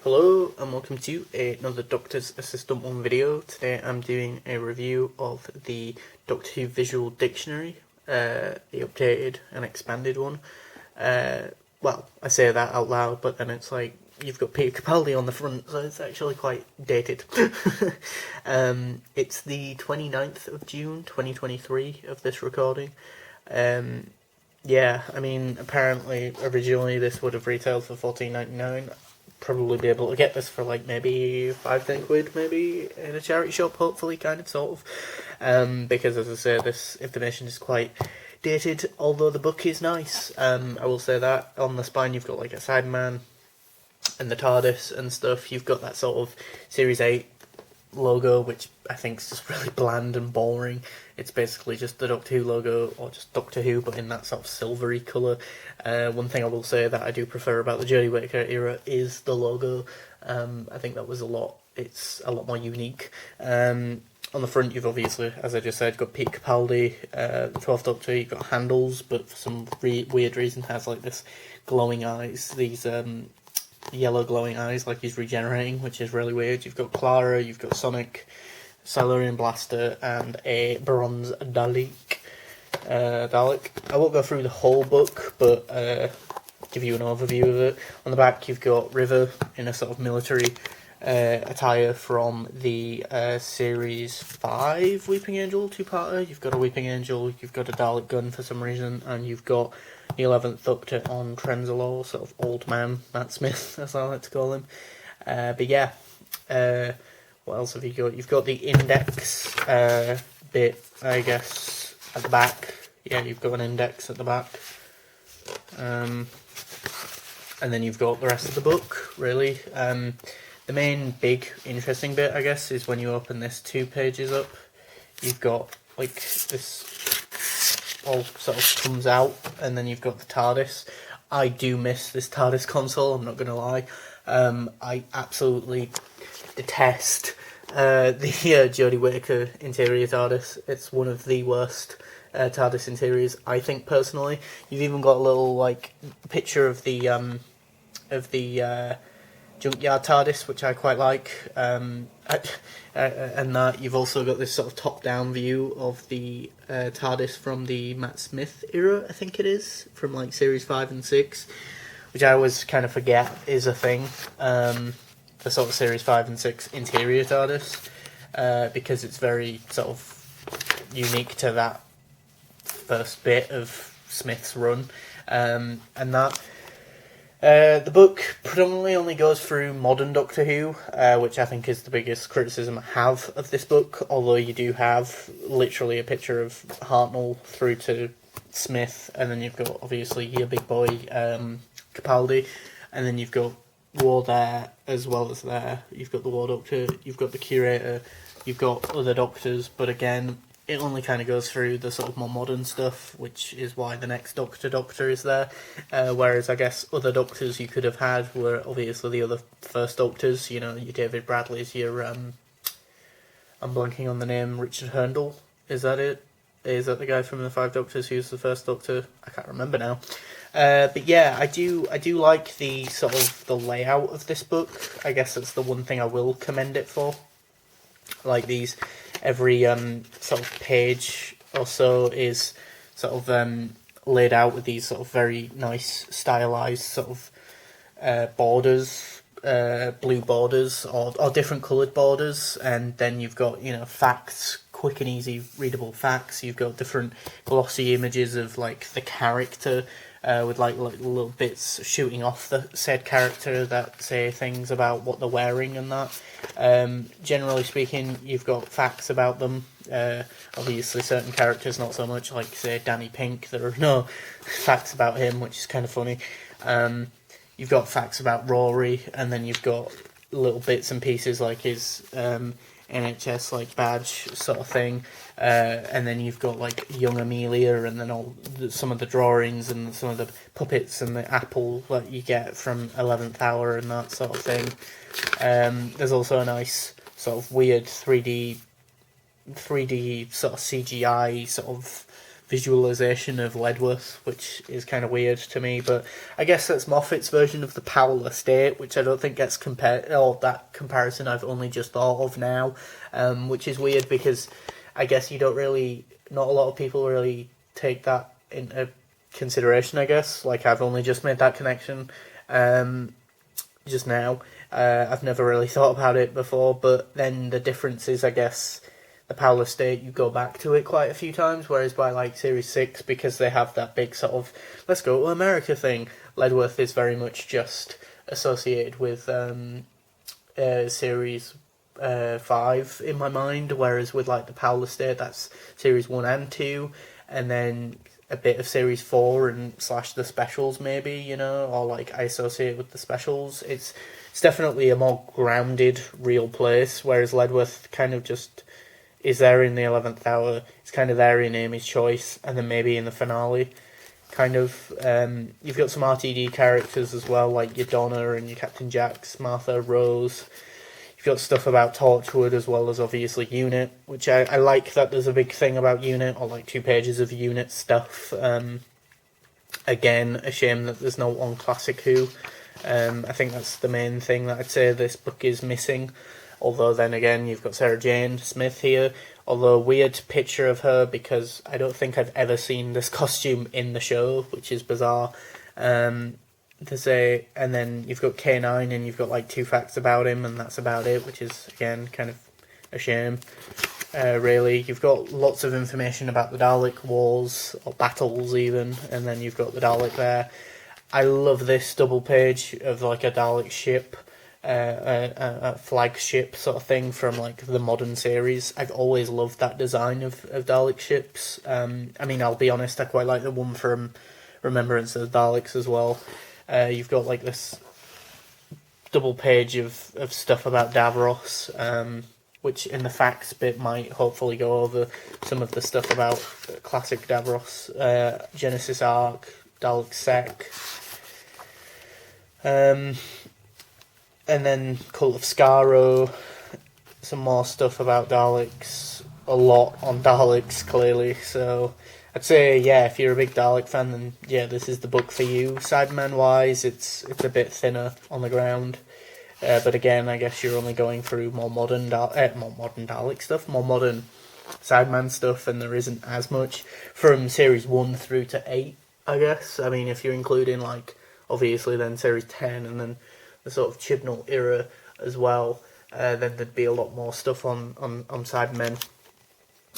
Hello and welcome to another Doctor's Assistant 1 video. Today I'm doing a review of the Doctor Who Visual Dictionary, the updated and expanded one. Well, I say that out loud, but then it's like, you've got Peter Capaldi on the front, so it's actually quite dated. It's the 29th of June 2023 of this recording. Yeah, I mean, apparently, originally this would have retailed for $14.99. Probably be able to get this for like maybe £5-10 maybe in a charity shop, hopefully, kind of, sort of. Because as I say, this information is quite dated, although the book is nice. I will say that. On the spine you've got like a Cyberman and the TARDIS and stuff. You've got that sort of Series 8 logo, which I think is just really bland and boring. It's basically just the Doctor Who logo, or just Doctor Who, but in that sort of silvery colour. One thing I will say that I do prefer about the Jodie Whittaker era is the logo. I think that was it's a lot more unique. On the front you've obviously, as I just said, got Pete Capaldi, the 12th Doctor. You've got Handles, but for some weird reason has like this glowing eyes, these yellow glowing eyes, like he's regenerating, which is really weird. You've got Clara, you've got Sonic, Silurian Blaster, and a bronze Dalek. I won't go through the whole book, but give you an overview of it. On the back you've got River in a sort of military attire from the Series 5 Weeping Angel two-parter. You've got a Weeping Angel, you've got a Dalek gun for some reason, and you've got the 11th Doctor on Trenzalore, sort of old man Matt Smith, as I like to call him. But yeah, what else have you got? You've got the index bit, I guess, at the back. Yeah, you've got an index at the back. And then you've got the rest of the book, really. The main big interesting bit, I guess, is when you open this 2 pages up. You've got, like, this all sort of comes out, and then you've got the TARDIS. I do miss this TARDIS console, I'm not going to lie. I absolutely detest the Jodie Whittaker interior TARDIS. It's one of the worst TARDIS interiors, I think, personally. You've even got a little like picture of the Junkyard TARDIS, which I quite like, and that you've also got this sort of top-down view of the TARDIS from the Matt Smith era, I think it is, from like Series 5 and 6, which I always kind of forget is a thing, the sort of Series 5 and 6 interior TARDIS, because it's very sort of unique to that first bit of Smith's run, and that. The book predominantly only goes through modern Doctor Who, which I think is the biggest criticism I have of this book, although you do have literally a picture of Hartnell through to Smith, and then you've got, obviously, your big boy, Capaldi, and then you've got War there, as well as there. You've got the War Doctor, you've got the Curator, you've got other Doctors, but again, it only kind of goes through the sort of more modern stuff, which is why the next Doctor is there. Whereas I guess other Doctors you could have had were obviously the other first Doctors. You know, your David Bradley's, your I'm blanking on the name, Richard Hurndall. Is that it? Is that the guy from the 5 Doctors who's the first Doctor? I can't remember now. But yeah, I do like the sort of the layout of this book. I guess that's the one thing I will commend it for. Like these, every sort of page or so is sort of laid out with these sort of very nice stylized sort of borders, blue borders or different coloured borders, and then you've got, you know, facts, quick and easy readable facts. You've got different glossy images of like the character, with like little bits shooting off the said character that say things about what they're wearing and that. Generally speaking, you've got facts about them. Obviously certain characters not so much, like say Danny Pink. There are no facts about him, which is kind of funny. You've got facts about Rory, and then you've got little bits and pieces like his NHS like badge sort of thing, and then you've got like young Amelia, and then some of the drawings and some of the puppets and the apple that you get from 11th Hour and that sort of thing. There's also a nice sort of weird 3D sort of CGI sort of visualization of Ledworth, which is kind of weird to me. But I guess that's Moffat's version of the Powell estate, which I don't think gets compared. Or that comparison I've only just thought of now, which is weird because I guess you don't really. Not a lot of people really take that into consideration. I guess like I've only just made that connection just now. I've never really thought about it before, but then the difference is, I guess, the Powell estate, you go back to it quite a few times, whereas by like Series 6, because they have that big sort of let's go to America thing, Ledworth is very much just associated with Series 5 in my mind, whereas with like the Powell estate, that's Series 1 and 2, and then a bit of Series 4 and slash the specials maybe, you know, or like I associate with the specials. It's definitely a more grounded, real place, whereas Ledworth kind of just is there in the 11th hour. It's kind of there in Amy's Choice, and then maybe in the finale, kind of. You've got some RTD characters as well, like your Donna and your Captain Jacks, Martha, Rose. You've got stuff about Torchwood as well as obviously Unit, which I like that there's a big thing about Unit, or like 2 pages of Unit stuff. Again, a shame that there's no on Classic Who. I think that's the main thing that I'd say this book is missing. Although then again, you've got Sarah Jane Smith here. Although a weird picture of her because I don't think I've ever seen this costume in the show, which is bizarre. And then you've got K9 and you've got like 2 facts about him and that's about it, which is again kind of a shame. Really, you've got lots of information about the Dalek wars or battles even, and then you've got the Dalek there. I love this double page of like a Dalek ship, a flagship sort of thing from like the modern series. I've always loved that design of Dalek ships. I mean, I'll be honest, I quite like the one from Remembrance of the Daleks as well. You've got like this double page of stuff about Davros, which in the facts bit might hopefully go over some of the stuff about classic Davros, Genesis Arc, Dalek Sec. And then Cult of Skaro, some more stuff about Daleks, a lot on Daleks clearly, so I'd say, yeah, if you're a big Dalek fan, then yeah, this is the book for you. Cyberman-wise, it's a bit thinner on the ground, but again, I guess you're only going through more modern Dalek stuff, more modern Cyberman stuff, and there isn't as much from Series 1 through to 8, I guess. I mean, if you're including, like, obviously then Series 10 and then the sort of Chibnall era as well, then there'd be a lot more stuff on Cybermen.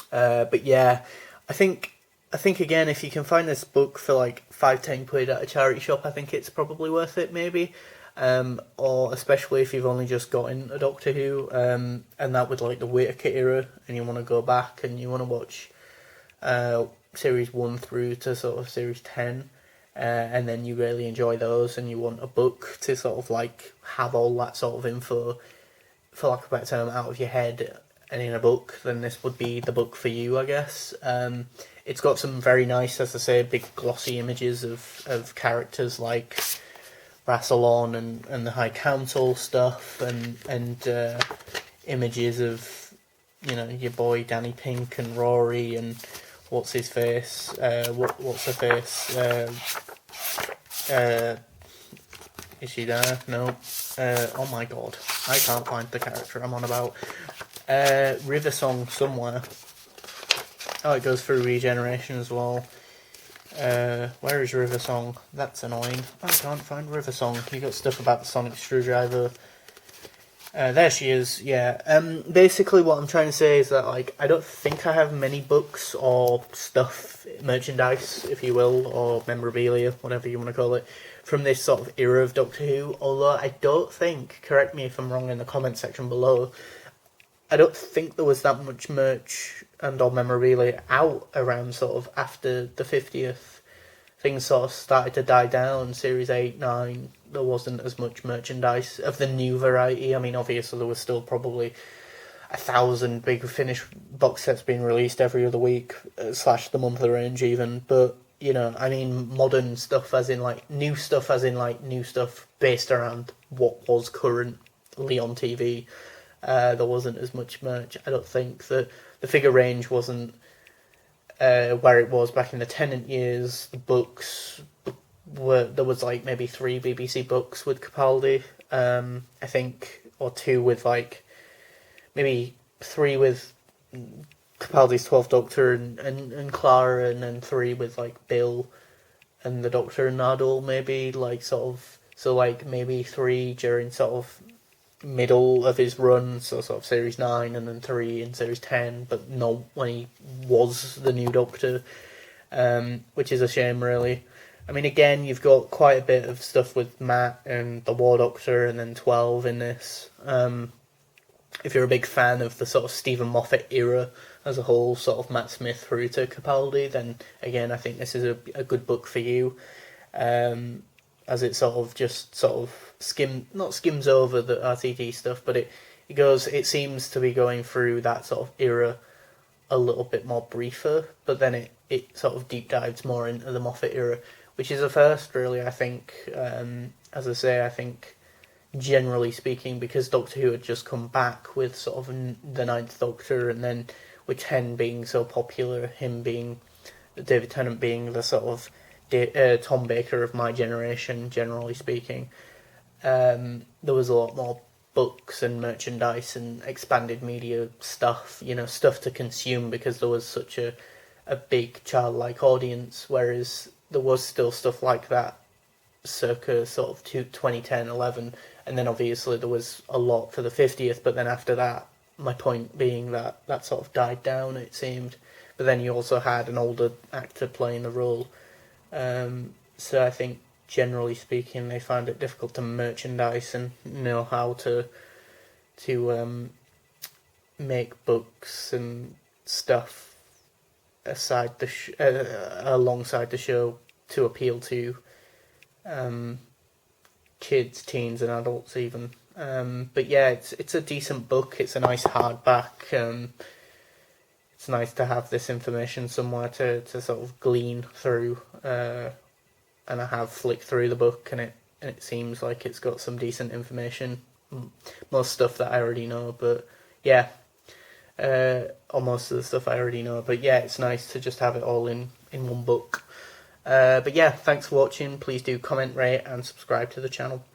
But yeah, I think again, if you can find this book for like 5-10 quid at a charity shop, I think it's probably worth it maybe. Or especially if you've only just gotten a Doctor Who, and that with like the Whittaker era, and you want to go back and you want to watch Series 1 through to sort of Series 10, and then you really enjoy those and you want a book to sort of like have all that sort of info, for lack of a better term, out of your head and in a book, then this would be the book for you, I guess. It's got some very nice, as I say, big glossy images of characters like Rassilon and the High Council stuff, and images of, you know, your boy Danny Pink and Rory and what's his face, what's her face, is she there? No. Oh my god, I can't find the character I'm on about. River Song somewhere. Oh, it goes through regeneration as well. Where is River Song? That's annoying. I can't find River Song. You got stuff about the Sonic Screwdriver. There she is, yeah. Basically what I'm trying to say is that, like, I don't think I have many books or stuff, merchandise, if you will, or memorabilia, whatever you want to call it, from this sort of era of Doctor Who, although I don't think, correct me if I'm wrong in the comment section below, I don't think there was that much merch and or memorabilia out around sort of after the 50th. Things sort of started to die down. Series 8, 9, there wasn't as much merchandise of the new variety. I mean, obviously there was still probably 1,000 Big Finish box sets being released every other week, slash the monthly range even, but, you know, I mean, modern stuff as in, like, new stuff based around what was currently on TV. There wasn't as much merch. I don't think that the figure range wasn't where it was back in the Tennant years. The books there was like maybe 3 BBC books with Capaldi, I think, or 2 with like maybe 3 with Capaldi's 12th Doctor and Clara, and then 3 with like Bill and the Doctor and Nardole, maybe, like sort of, so like maybe 3 during sort of middle of his run, so sort of series 9, and then 3 in series 10, but not when he was the new Doctor, which is a shame, really. I mean, again, you've got quite a bit of stuff with Matt and the War Doctor, and then 12 in this. If you're a big fan of the sort of Stephen Moffat era as a whole, sort of Matt Smith through to Capaldi, then again, I think this is a good book for you. As it sort of not skims over the RTD stuff, but it seems to be going through that sort of era a little bit more briefer, but then it sort of deep dives more into the Moffat era, which is a first, really, I think. As I say, I think generally speaking, because Doctor Who had just come back with sort of the Ninth Doctor, and then with 10 being so popular, him being, David Tennant being the sort of Tom Baker of my generation, generally speaking, there was a lot more books and merchandise and expanded media stuff, stuff to consume, because there was such a big childlike audience, whereas there was still stuff like that circa sort of 2010, 11, and then obviously there was a lot for the 50th, but then after that, my point being that sort of died down, it seemed. But then you also had an older actor playing the role. So I think, generally speaking, they found it difficult to merchandise and know how to make books and stuff alongside the show to appeal to kids, teens, and adults even. But yeah, it's a decent book. It's a nice hardback. It's nice to have this information somewhere to sort of glean through. And I have flicked through the book, and it seems like it's got some decent information. Most stuff that I already know, but yeah, or most of the stuff I already know. But yeah, it's nice to just have it all in one book. But yeah, thanks for watching. Please do comment, rate, and subscribe to the channel.